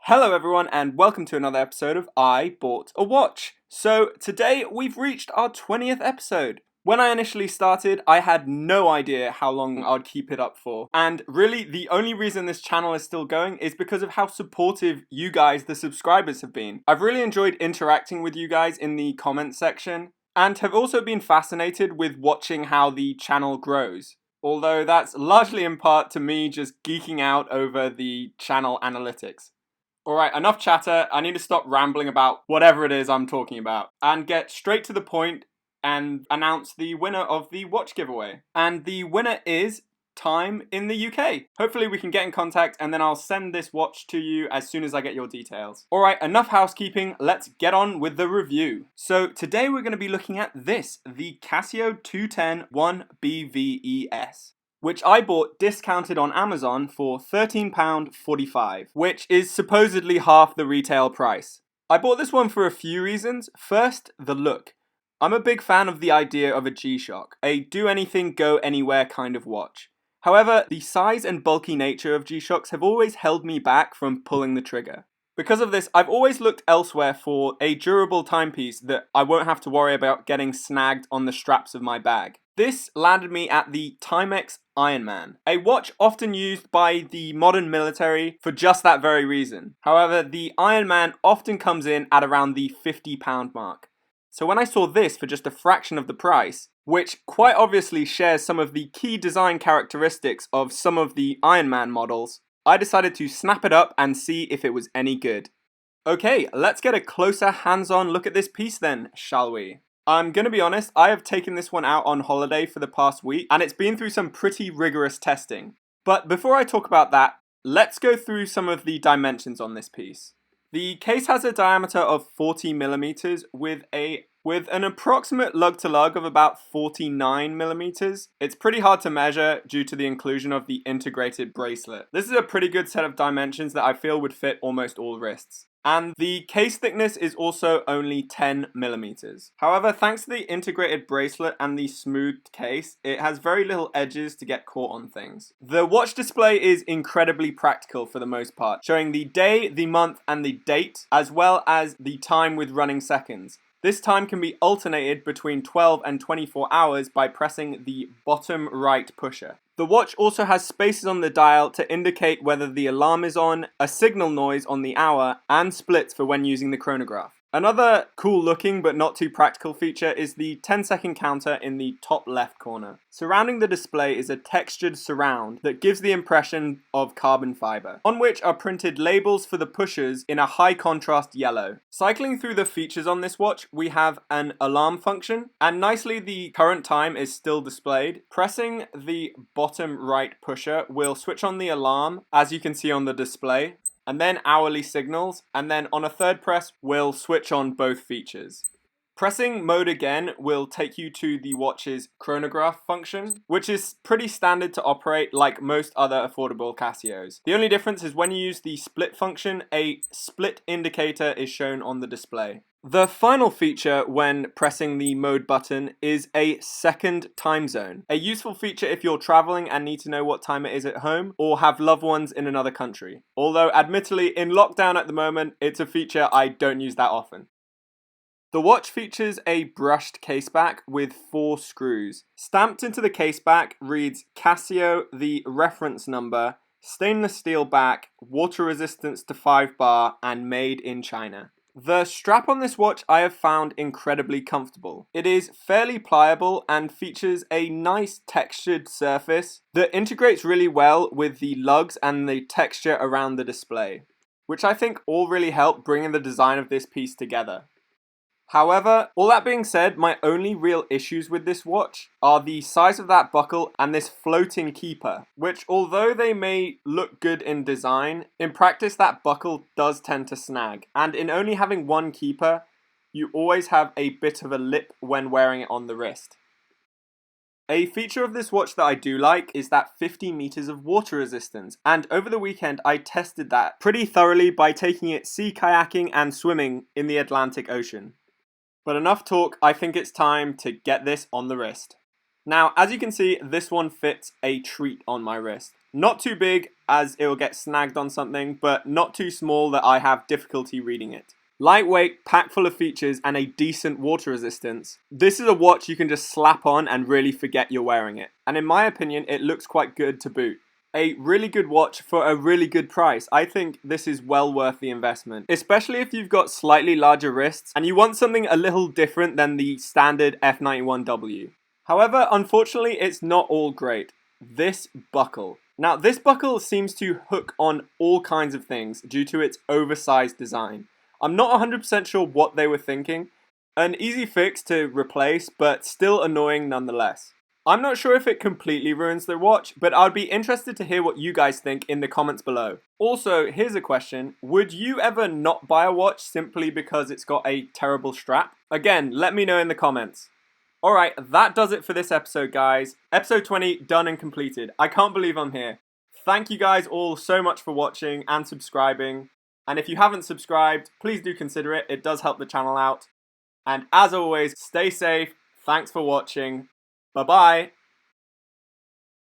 Hello everyone and welcome to another episode of I Bought a Watch. So today we've reached our 20th episode. When I initially started, I had no idea how long I'd keep it up for. And really, the only reason this channel is still going is because of how supportive you guys, the subscribers, have been. I've really enjoyed interacting with you guys in the comments section and have also been fascinated with watching how the channel grows. Although that's largely in part to me just geeking out over the channel analytics. Alright, enough chatter. I need to stop rambling about whatever it is I'm talking about and get straight to the point and announce the winner of the watch giveaway. And the winner is Time in the UK. Hopefully we can get in contact and then I'll send this watch to you as soon as I get your details. Alright, enough housekeeping. Let's get on with the review. So today we're going to be looking at this, the Casio W-210 1BVES. Which I bought discounted on Amazon for £13.45, which is supposedly half the retail price. I bought this one for a few reasons. First, the look. I'm a big fan of the idea of a G-Shock, a do-anything, go-anywhere kind of watch. However, the size and bulky nature of G-Shocks have always held me back from pulling the trigger. Because of this, I've always looked elsewhere for a durable timepiece that I won't have to worry about getting snagged on the straps of my bag. This landed me at the Timex Ironman, a watch often used by the modern military for just that very reason. However, the Ironman often comes in at around the £50 mark. So when I saw this for just a fraction of the price, which quite obviously shares some of the key design characteristics of some of the Ironman models, I decided to snap it up and see if it was any good. Okay, let's get a closer hands-on look at this piece then, shall we? I'm gonna be honest, I have taken this one out on holiday for the past week, and it's been through some pretty rigorous testing. But before I talk about that, let's go through some of the dimensions on this piece. The case has a diameter of 40mm with an approximate lug-to-lug of about 49mm. It's pretty hard to measure due to the inclusion of the integrated bracelet. This is a pretty good set of dimensions that I feel would fit almost all wrists. And the case thickness is also only 10mm. However, thanks to the integrated bracelet and the smoothed case, it has very little edges to get caught on things. The watch display is incredibly practical for the most part, showing the day, the month, and the date, as well as the time with running seconds. This time can be alternated between 12 and 24 hours by pressing the bottom right pusher. The watch also has spaces on the dial to indicate whether the alarm is on, a signal noise on the hour, and splits for when using the chronograph. Another cool looking but not too practical feature is the 10-second counter in the top left corner. Surrounding the display is a textured surround that gives the impression of carbon fiber, on which are printed labels for the pushers in a high contrast yellow. Cycling through the features on this watch, we have an alarm function, and nicely the current time is still displayed. Pressing the bottom right pusher will switch on the alarm, as you can see on the display, and then hourly signals, and then on a third press will switch on both features. Pressing mode again will take you to the watch's chronograph function, which is pretty standard to operate like most other affordable Casios. The only difference is when you use the split function, a split indicator is shown on the display. The final feature when pressing the mode button is a second time zone, a useful feature if you're traveling and need to know what time it is at home or have loved ones in another country. Although admittedly in lockdown at the moment, it's a feature I don't use that often. The watch features a brushed caseback with 4 screws. Stamped into the caseback reads Casio, the reference number, stainless steel back, water resistance to 5 bar, and made in China. The strap on this watch I have found incredibly comfortable. It is fairly pliable and features a nice textured surface that integrates really well with the lugs and the texture around the display, which I think all really help bringing the design of this piece together. However, all that being said, my only real issues with this watch are the size of that buckle and this floating keeper, which although they may look good in design, in practice that buckle does tend to snag. And in only having one keeper, you always have a bit of a lip when wearing it on the wrist. A feature of this watch that I do like is that 50 meters of water resistance, and over the weekend I tested that pretty thoroughly by taking it sea kayaking and swimming in the Atlantic Ocean. But enough talk, I think it's time to get this on the wrist. Now, as you can see, this one fits a treat on my wrist. Not too big, as it will get snagged on something, but not too small that I have difficulty reading it. Lightweight, packed full of features, and a decent water resistance. This is a watch you can just slap on and really forget you're wearing it. And in my opinion, it looks quite good to boot. A really good watch for a really good price. I think this is well worth the investment, especially if you've got slightly larger wrists and you want something a little different than the standard F91W. However, unfortunately, it's not all great. This buckle. Now, this buckle seems to hook on all kinds of things due to its oversized design. I'm not 100% sure what they were thinking. An easy fix to replace, but still annoying nonetheless. I'm not sure if it completely ruins the watch, but I'd be interested to hear what you guys think in the comments below. Also, here's a question. Would you ever not buy a watch simply because it's got a terrible strap? Again, let me know in the comments. Alright, that does it for this episode, guys. Episode 20 done and completed. I can't believe I'm here. Thank you guys all so much for watching and subscribing. And if you haven't subscribed, please do consider it. It does help the channel out. And as always, stay safe. Thanks for watching. Bye-bye.